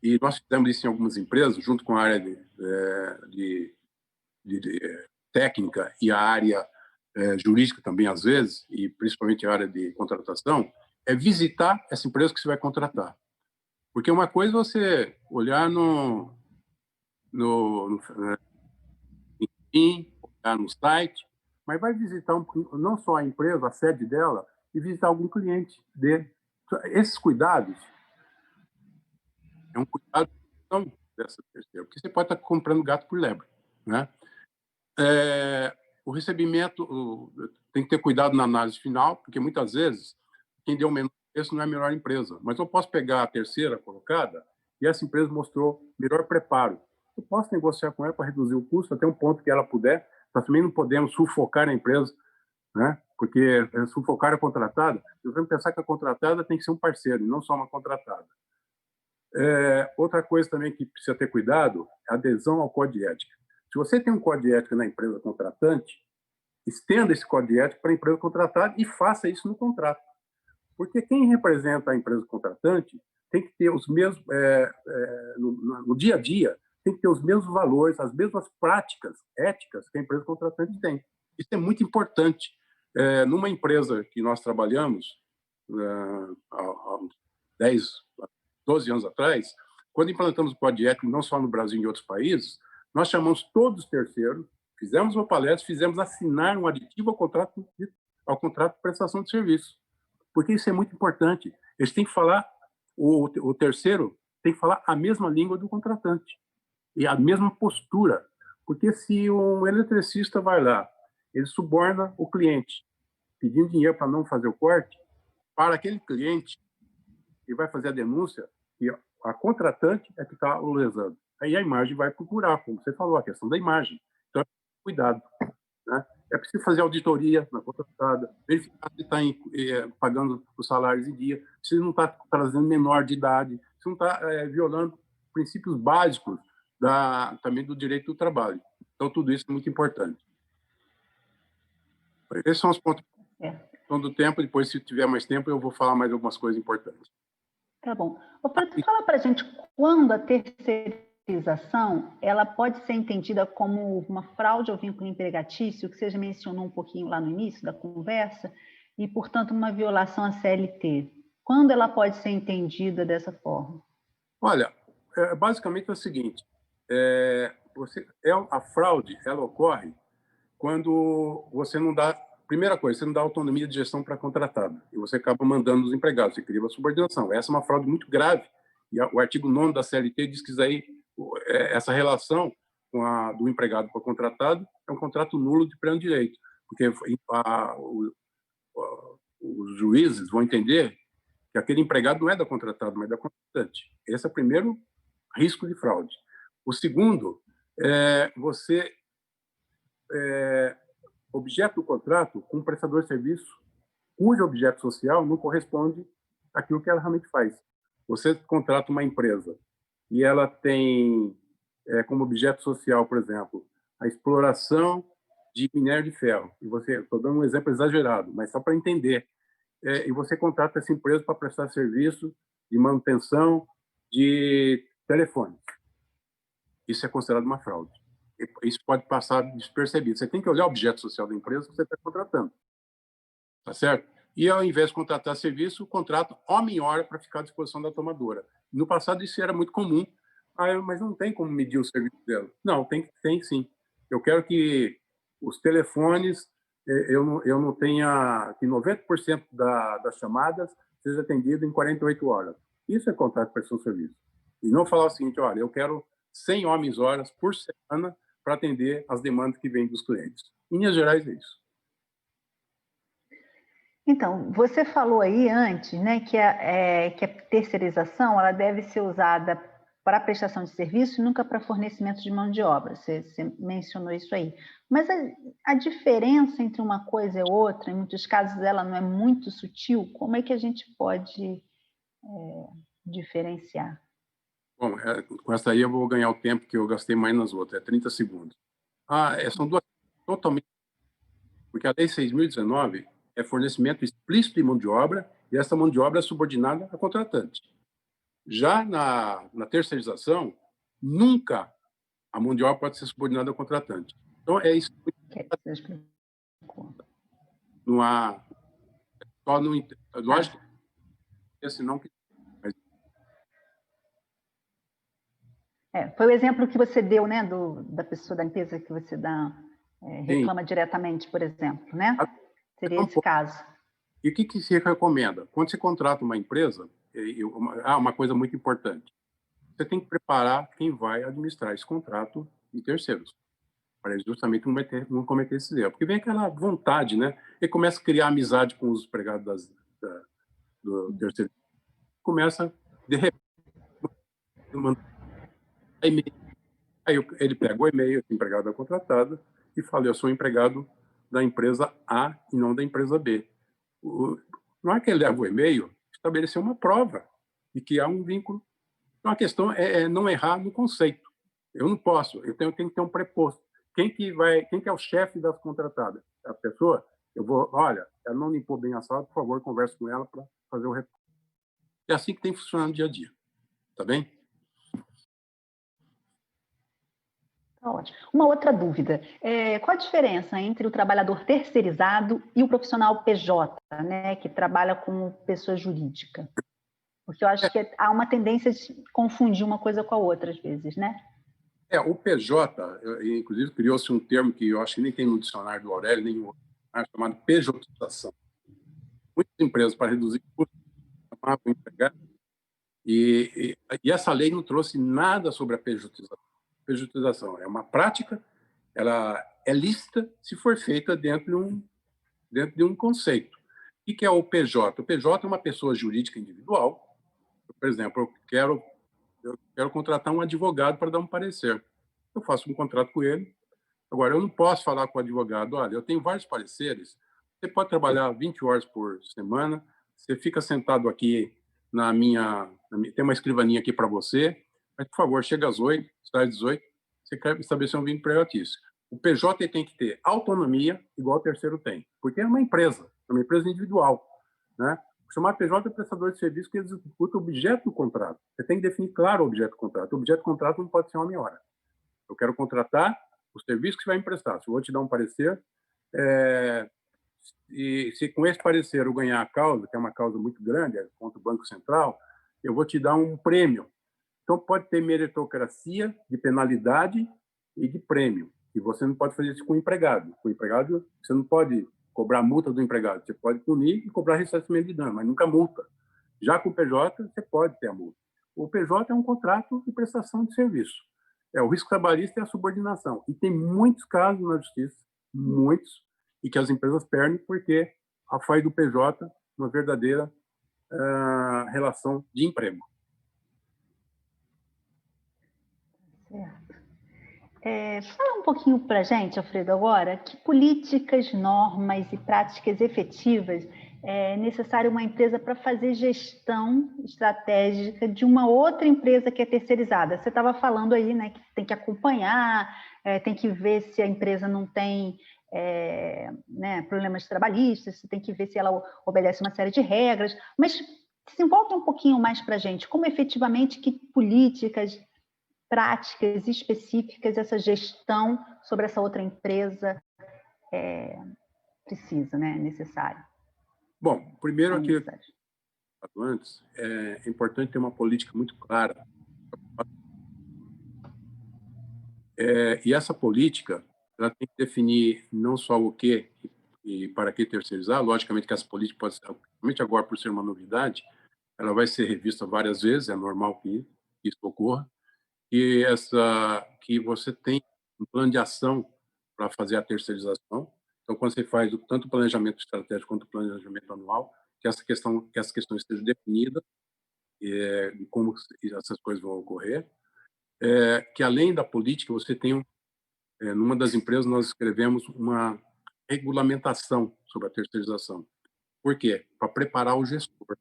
e nós fizemos isso em algumas empresas, junto com a área de técnica e a área jurídica também, às vezes, e principalmente a área de contratação, é visitar essa empresa que você vai contratar. Porque uma coisa é você olhar no olhar no site, mas vai visitar não só a empresa, a sede dela, e visitar algum cliente dele. Esses cuidados É um cuidado dessa terceira, porque você pode estar comprando gato por lebre, né? O recebimento tem que ter cuidado na análise final, porque muitas vezes quem deu o menor preço não é a melhor empresa, mas eu posso pegar a terceira colocada e essa empresa mostrou melhor preparo. Eu posso negociar com ela para reduzir o custo até um ponto que ela puder, mas também não podemos sufocar a empresa, né? Porque sufocar a contratada, nós vamos pensar que a contratada tem que ser um parceiro e não só uma contratada. Outra coisa também que precisa ter cuidado é a adesão ao código de ética. Se você tem um código de ética na empresa contratante, estenda esse código de ética para a empresa contratada e faça isso no contrato. Porque quem representa a empresa contratante tem que ter os mesmos, no dia a dia, tem que ter os mesmos valores, as mesmas práticas éticas que a empresa contratante tem. Isso é muito importante. Numa empresa que nós trabalhamos, há 10, 12 anos atrás, quando implantamos o código de ética, não só no Brasil, em outros países, nós chamamos todos os terceiros, fizemos uma palestra, fizemos assinar um aditivo ao contrato de prestação de serviço. Porque isso é muito importante. Eles têm que falar, o terceiro tem que falar a mesma língua do contratante e a mesma postura. Porque se um eletricista vai lá, ele suborna o cliente, pedindo dinheiro para não fazer o corte, para aquele cliente que vai fazer a denúncia, e a contratante é que está o lesando. Aí a imagem vai procurar, como você falou, a questão da imagem. Então, cuidado, né? É preciso fazer auditoria na contratada, verificar se está pagando os salários em dia, se não está trazendo menor de idade, se não está violando princípios básicos também do direito do trabalho. Então, tudo isso é muito importante. Esses são os pontos do tempo. Depois, se tiver mais tempo, eu vou falar mais algumas coisas importantes. Tá bom. Preto, fala para a gente quando a terceirização ela pode ser entendida como uma fraude ao vínculo empregatício, que você já mencionou um pouquinho lá no início da conversa, e, portanto, uma violação à CLT. Quando ela pode ser entendida dessa forma? Olha, basicamente é o seguinte, a fraude ela ocorre quando você não dá, primeira coisa, você não dá autonomia de gestão para a contratada, e você acaba mandando os empregados, você cria uma subordinação. Essa é uma fraude muito grave, e o artigo 9º da CLT diz que essa relação do empregado com o contratado é um contrato nulo de pleno direito, porque os juízes vão entender que aquele empregado não é da contratada, mas da contratante. Esse é o primeiro risco de fraude. O segundo você objeto do contrato com um prestador de serviço cujo objeto social não corresponde àquilo que ela realmente faz. Você contrata uma empresa e ela tem como objeto social, por exemplo, a exploração de minério de ferro. E estou dando um exemplo exagerado, mas só para entender. E você contrata essa empresa para prestar serviço de manutenção de telefones. Isso é considerado uma fraude. Isso pode passar despercebido. Você tem que olhar o objeto social da empresa que você está contratando. Tá certo? E, ao invés de contratar serviço, contrata homem e hora para ficar à disposição da tomadora. No passado, isso era muito comum. Mas não tem como medir o serviço dela. Não, tem sim. Eu quero que os telefones, eu não tenha, que 90% das chamadas seja atendido em 48 horas. Isso é contrato de prestação de serviço. E não falar o seguinte, olha, eu quero 100 homens horas por semana para atender as demandas que vêm dos clientes. Em linhas gerais, é isso. Então, você falou aí antes, né, que a terceirização ela deve ser usada para prestação de serviço e nunca para fornecimento de mão de obra. Você mencionou isso aí. Mas a diferença entre uma coisa e outra, em muitos casos, ela não é muito sutil. Como é que a gente pode diferenciar? Bom, com essa aí eu vou ganhar o tempo que eu gastei mais nas outras, 30 segundos. São duas totalmente... Porque a Lei 6.019 é fornecimento explícito de mão de obra e essa mão de obra é subordinada a contratante. Já na terceirização, nunca a mão de obra pode ser subordinada ao contratante. Então, é isso. Não há... Só no... Lógico, senão... Foi o exemplo que você deu, né, da pessoa da empresa que você reclama diretamente, por exemplo, né? Seria esse caso. E o que se recomenda? Quando você contrata uma empresa, uma coisa muito importante. você tem que preparar quem vai administrar esse contrato em terceiros, para justamente não cometer esse erro. Porque vem aquela vontade, né? Ele começa a criar amizade com os empregados do terceiro, começa, de repente, mandar e-mail. Aí ele pega o e-mail do empregado da contratada e fala: eu sou empregado da empresa A e não da empresa B. Não é que ele leva o e-mail, estabelecer uma prova de que há um vínculo. Então, a questão é não errar no conceito. Eu não posso, eu tenho que ter um preposto. Quem que é o chefe das contratadas? A pessoa, olha, ela não limpou bem a sala, por favor, converse com ela para fazer o reporte. É assim que tem que funcionar no dia a dia. Tá bem? Tá ótimo. Uma outra dúvida, qual a diferença entre o trabalhador terceirizado e o profissional PJ, né, que trabalha como pessoa jurídica? Porque eu acho que há uma tendência de confundir uma coisa com a outra, às vezes, né? O PJ, inclusive, criou-se um termo que eu acho que nem tem no dicionário do Aurélio, nem no chamado pejotização. Muitas empresas, para reduzir custos, chamavam o empregado, e essa lei não trouxe nada sobre a pejotização. Pejotização é uma prática, ela é lícita se for feita dentro de um conceito. O que é o PJ? O PJ é uma pessoa jurídica individual. Por exemplo, eu quero contratar um advogado para dar um parecer. Eu faço um contrato com ele. Agora, eu não posso falar com o advogado: olha, eu tenho vários pareceres, você pode trabalhar 20 horas por semana, você fica sentado aqui tem uma escrivaninha aqui para você, mas, por favor, chega às 8, sai às 18, você quer estabelecer um vínculo empregatício. O PJ tem que ter autonomia, igual o terceiro tem, porque é uma empresa individual, né? O chamado PJ é prestador de serviço que executa o objeto do contrato. Você tem que definir claro o objeto do contrato. O objeto do contrato não pode ser uma hora. Eu quero contratar o serviço que você vai me prestar. Se eu vou te dar um parecer, e se com esse parecer eu ganhar a causa, que é uma causa muito grande, contra o Banco Central, eu vou te dar um prêmio. Então, pode ter meritocracia de penalidade e de prêmio. E você não pode fazer isso com o empregado. Com o empregado, você não pode cobrar multa do empregado. Você pode punir e cobrar ressarcimento de dano, mas nunca multa. Já com o PJ, você pode ter a multa. O PJ é um contrato de prestação de serviço. O risco trabalhista é a subordinação. E tem muitos casos na justiça, muitos, e que as empresas perdem porque faz do PJ uma verdadeira relação de emprego. Certo. Fala um pouquinho para a gente, Alfredo, agora, que políticas, normas e práticas efetivas é necessário uma empresa para fazer gestão estratégica de uma outra empresa que é terceirizada? Você estava falando aí, né, que tem que acompanhar, tem que ver se a empresa não tem né, problemas trabalhistas, você tem que ver se ela obedece uma série de regras, mas desenvolve um pouquinho mais para a gente, como efetivamente, que políticas, práticas específicas essa gestão sobre essa outra empresa precisa, né? É necessário. Bom, primeiro aqui, antes, é importante ter uma política muito clara. E essa política, ela tem que definir não só o que e para que terceirizar. Logicamente que essa política pode ser, principalmente agora por ser uma novidade, ela vai ser revista várias vezes, é normal que isso ocorra, que você tem um plano de ação para fazer a terceirização. Então, quando você faz tanto o planejamento estratégico quanto o planejamento anual, que essas questões estejam definidas, de como essas coisas vão ocorrer, que além da política, você tem, numa das empresas, nós escrevemos uma regulamentação sobre a terceirização. Por quê? Para preparar o gestor.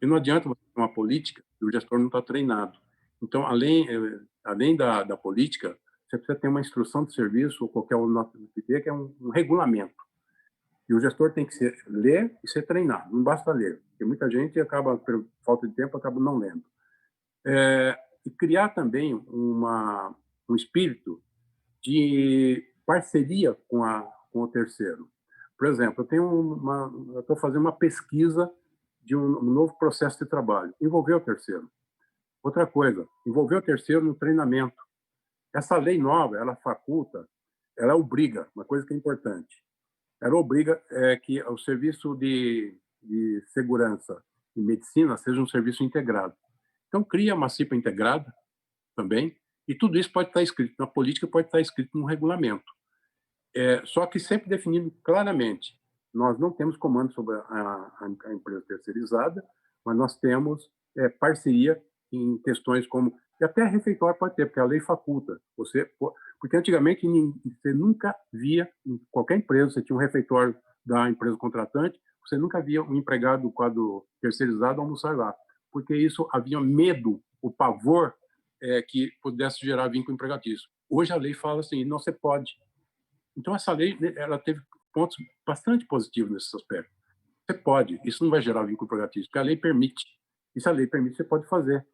E não adianta você ter uma política e o gestor não está treinado. Então, além da política, você precisa ter uma instrução de serviço ou qualquer outro que é um regulamento. E o gestor tem que ler e ser treinado. Não basta ler, porque muita gente acaba, por falta de tempo, acaba não lendo. E criar também um espírito de parceria com o terceiro. Por exemplo, eu estou fazendo uma pesquisa de um novo processo de trabalho. Envolver o terceiro. Outra coisa, envolver o terceiro no treinamento. Essa lei nova, ela faculta, ela obriga, uma coisa que é importante, ela obriga que o serviço de segurança e medicina seja um serviço integrado. Então, cria uma CIPA integrada também, e tudo isso pode estar escrito na política, pode estar escrito no regulamento. Só que sempre definindo claramente, nós não temos comando sobre a empresa terceirizada, mas nós temos parceria em questões como, e até refeitório pode ter, porque a lei faculta, porque antigamente você nunca via, em qualquer empresa, você tinha um refeitório da empresa contratante, você nunca via um empregado do quadro terceirizado almoçar lá, porque isso havia medo, o pavor que pudesse gerar vínculo empregatício. Hoje a lei fala assim, não, você pode. Então, essa lei ela teve pontos bastante positivos nesse aspecto. Você pode, isso não vai gerar vínculo empregatício, porque a lei permite. E se a lei permite, você pode fazer.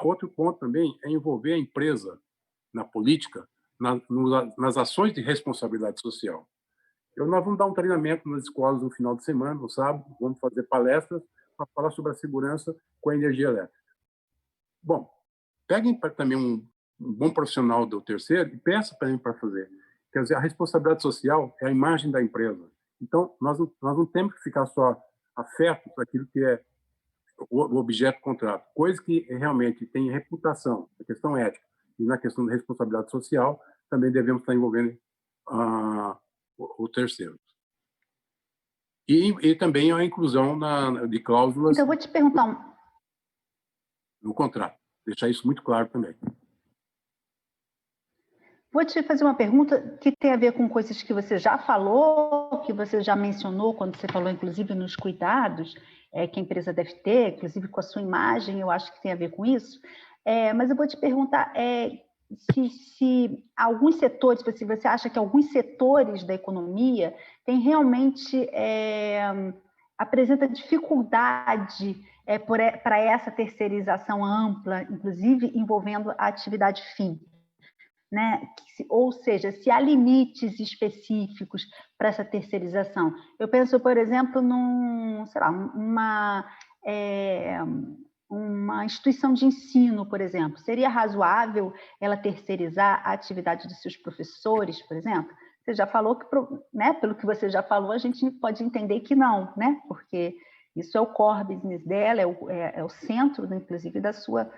Outro ponto também é envolver a empresa na política, nas ações de responsabilidade social. Nós vamos dar um treinamento nas escolas no final de semana, no sábado, vamos fazer palestras para falar sobre a segurança com a energia elétrica. Bom, peguem também um bom profissional do terceiro e peça para ele para fazer. Quer dizer, a responsabilidade social é a imagem da empresa. Então, nós não temos que ficar só afetos àquilo que é o objeto do contrato. Coisa que realmente tem reputação, a questão ética, e na questão da responsabilidade social, também devemos estar envolvendo o terceiro. E também a inclusão de cláusulas Então, eu vou te perguntar no contrato. Deixar isso muito claro também. Vou te fazer uma pergunta que tem a ver com coisas que você já falou, que você já mencionou, quando você falou, inclusive, nos cuidados que a empresa deve ter, inclusive com a sua imagem, eu acho que tem a ver com isso. Mas eu vou te perguntar se alguns setores, se você acha que alguns setores da economia têm realmente apresenta dificuldade para essa terceirização ampla, inclusive envolvendo a atividade fim. Né? Ou seja, se há limites específicos para essa terceirização. Eu penso, por exemplo, uma instituição de ensino, por exemplo. Seria razoável ela terceirizar a atividade de seus professores, por exemplo? Você já falou que, né, pelo que você já falou, a gente pode entender que não, né? Porque isso é o core business dela, é o centro, inclusive, da sua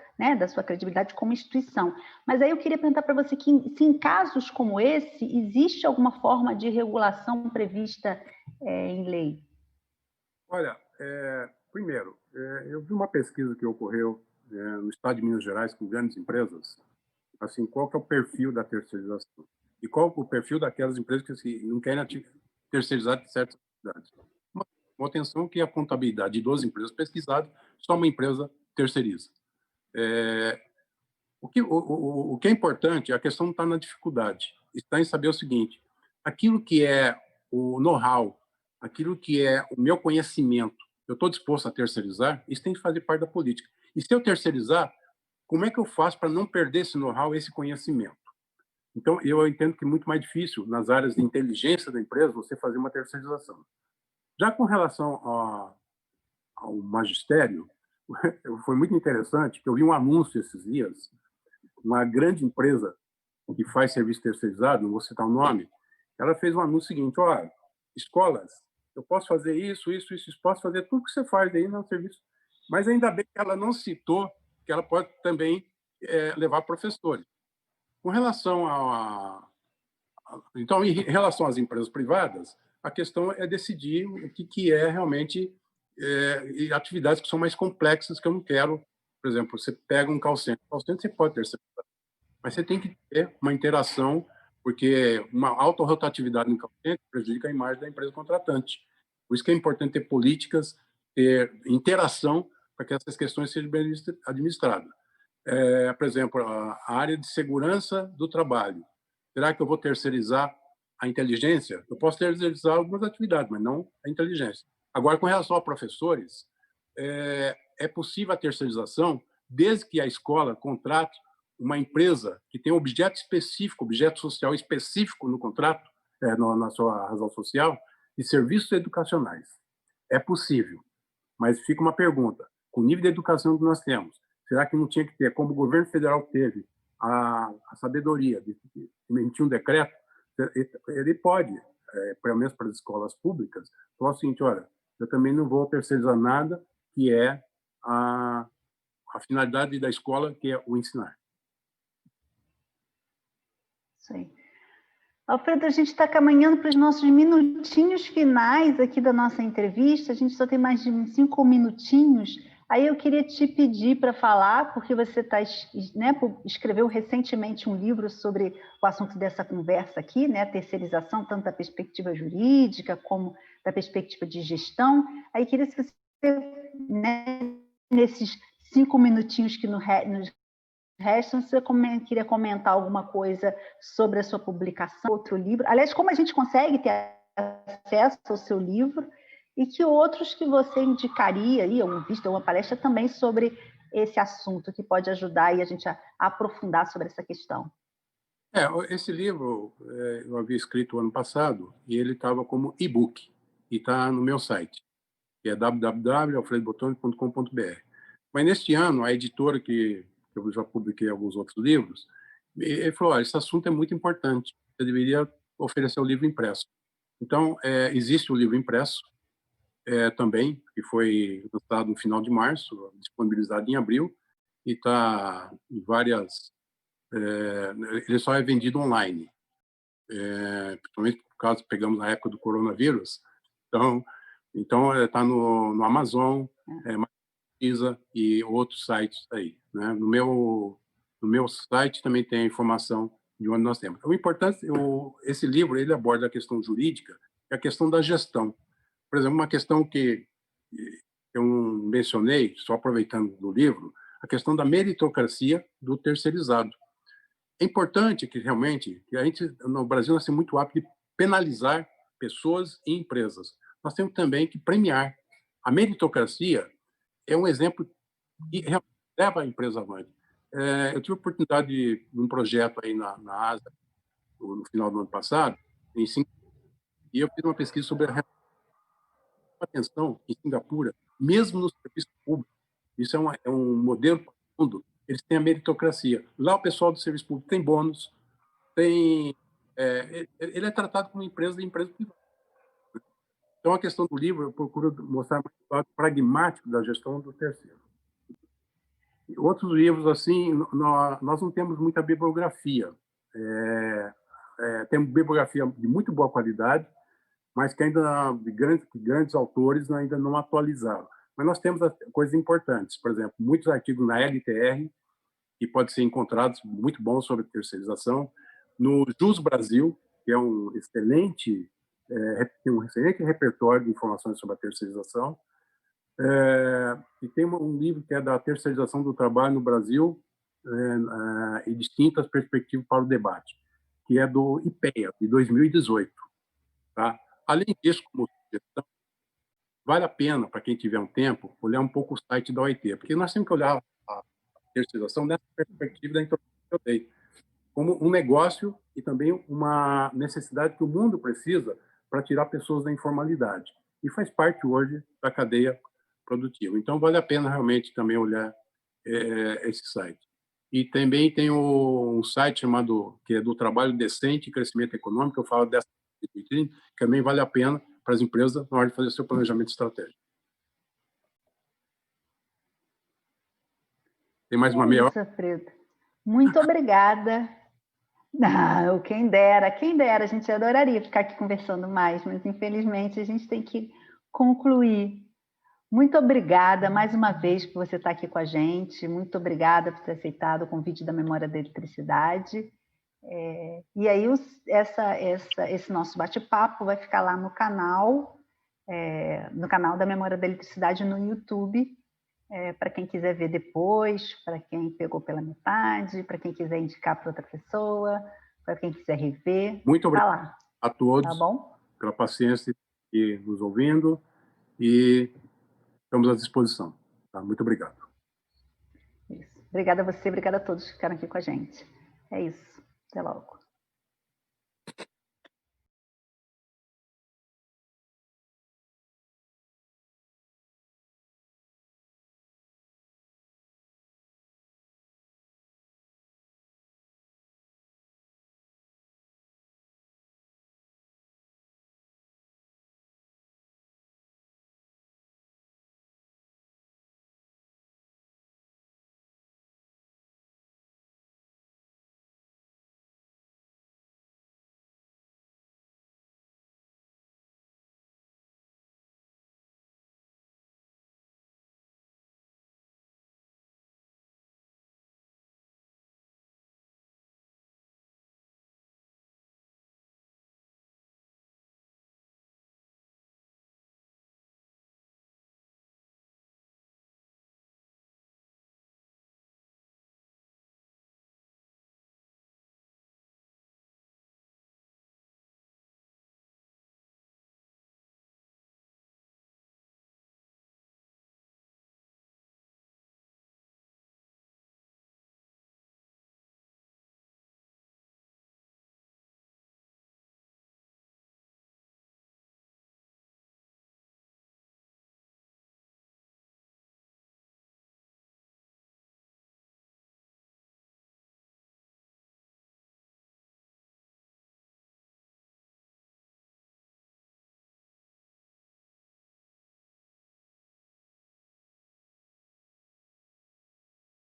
credibilidade como instituição. Mas aí eu queria perguntar para você que, se em casos como esse, existe alguma forma de regulação prevista em lei? Olha, primeiro, eu vi uma pesquisa que ocorreu no estado de Minas Gerais com grandes empresas, assim, qual que é o perfil da terceirização e qual o perfil daquelas empresas que não querem terceirizar de certas atividades. Uma atenção que a contabilidade de 12 empresas pesquisadas, só uma empresa terceiriza. O que é importante, a questão não está na dificuldade, está em saber o seguinte, aquilo que é o know-how, aquilo que é o meu conhecimento, eu estou disposto a terceirizar, isso tem que fazer parte da política. E se eu terceirizar, como é que eu faço para não perder esse know-how, esse conhecimento? Então, eu entendo que é muito mais difícil, nas áreas de inteligência da empresa, você fazer uma terceirização. Já com relação ao magistério, foi muito interessante, que eu vi um anúncio esses dias, uma grande empresa que faz serviço terceirizado, não vou citar o nome, ela fez um anúncio seguinte, olha, escolas, eu posso fazer isso, posso fazer tudo que você faz aí no serviço, mas ainda bem que ela não citou que ela pode também levar professores. Com relação então, em relação às empresas privadas, a questão é decidir o que é realmente atividades que são mais complexas, que eu não quero. Por exemplo, você pega um call center você pode terceirizar, mas você tem que ter uma interação, porque uma alta rotatividade no call center prejudica a imagem da empresa contratante. Por isso que é importante ter políticas, ter interação, para que essas questões sejam bem administradas. Por exemplo, a área de segurança do trabalho. Será que eu vou terceirizar a inteligência? Eu posso terceirizar algumas atividades, mas não a inteligência. Agora, com relação a professores, é possível a terceirização desde que a escola contrate uma empresa que tem um objeto específico, objeto social específico no contrato, na sua razão social, de serviços educacionais. É possível, mas fica uma pergunta. Com o nível de educação que nós temos, será que não tinha que ter, como o governo federal teve, a sabedoria de emitir um decreto? Ele pode, pelo menos para as escolas públicas, falar o seguinte, olha, eu também não vou terceirizar nada que é a a finalidade da escola, que é o ensinar. Isso aí. Alfredo, a gente está caminhando para os nossos minutinhos finais aqui da nossa entrevista. A gente só tem mais de 5 minutinhos. Aí eu queria te pedir para falar, porque você né, escreveu recentemente um livro sobre o assunto dessa conversa aqui, né, a terceirização, tanto da perspectiva jurídica como da perspectiva de gestão. Aí queria que você, né, nesses 5 minutinhos que nos restam, você queria comentar alguma coisa sobre a sua publicação, outro livro. Aliás, como a gente consegue ter acesso ao seu livro, e que outros que você indicaria, aí, algum vídeo, alguma palestra também sobre esse assunto, que pode ajudar aí a gente a aprofundar sobre essa questão. Esse livro eu havia escrito ano passado, e ele estava como e-book, e está no meu site, que é www.alfredobotoni.com.br. Mas neste ano, a editora que eu já publiquei alguns outros livros, ele falou, olha, esse assunto é muito importante, você deveria oferecer o livro impresso. Então, existe o livro impresso também, que foi lançado no final de março, disponibilizado em abril, e está em várias... ele só é vendido online, principalmente por causa que pegamos na época do coronavírus. Então está no Amazon, Marisa e outros sites aí, né? No meu site também tem a informação de onde nós temos. O importante, esse livro ele aborda a questão jurídica e a questão da gestão. Por exemplo, uma questão que eu não mencionei, só aproveitando do livro, a questão da meritocracia do terceirizado. É importante que realmente, que a gente, no Brasil, nós temos muito hábito de penalizar pessoas e empresas. Nós temos também que premiar. A meritocracia é um exemplo que leva a empresa avante. Eu tive a oportunidade de um projeto aí na Ásia, no final do ano passado, e eu fiz uma pesquisa sobre a atenção em Singapura, mesmo no serviço público. Isso é um modelo para o mundo. Eles têm a meritocracia. Lá o pessoal do serviço público tem bônus, ele é tratado como empresa de empresa privada. Então, a questão do livro, eu procuro mostrar mais o lado pragmático da gestão do terceiro. Outros livros, assim, nós não temos muita bibliografia. Temos bibliografia de muito boa qualidade, mas que ainda grandes autores ainda não atualizaram. Mas nós temos coisas importantes, por exemplo, muitos artigos na LTR, que podem ser encontrados, muito bons sobre terceirização, no Jus Brasil, que é tem um excelente repertório de informações sobre a terceirização, e tem um livro que é da terceirização do trabalho no Brasil e distintas perspectivas para o debate, que é do IPEA, de 2018. Tá? Além disso, como sugestão, vale a pena, para quem tiver um tempo, olhar um pouco o site da OIT, porque nós temos que olhar a terceirização nessa perspectiva da introdução que eu dei, como um negócio e também uma necessidade que o mundo precisa para tirar pessoas da informalidade. E faz parte hoje da cadeia produtiva. Então, vale a pena realmente também olhar esse site. E também tem um site que é do Trabalho Decente e Crescimento Econômico, eu falo dessa que também vale a pena para as empresas na hora de fazer seu planejamento estratégico. Tem mais uma meia hora? Alfredo. Muito obrigada. Não, quem dera, a gente adoraria ficar aqui conversando mais, mas infelizmente a gente tem que concluir. Muito obrigada mais uma vez por você estar aqui com a gente, muito obrigada por ter aceitado o convite da Memória da Eletricidade. E aí esse nosso bate-papo vai ficar lá no canal da Memória da Eletricidade no YouTube, para quem quiser ver depois, para quem pegou pela metade, para quem quiser indicar para outra pessoa, para quem quiser rever. Muito obrigado lá. a todos, tá bom? Pela paciência e nos ouvindo, e estamos à disposição. Tá? Muito obrigado. Isso. Obrigada a você, obrigada a todos que ficaram aqui com a gente. É isso. Até logo.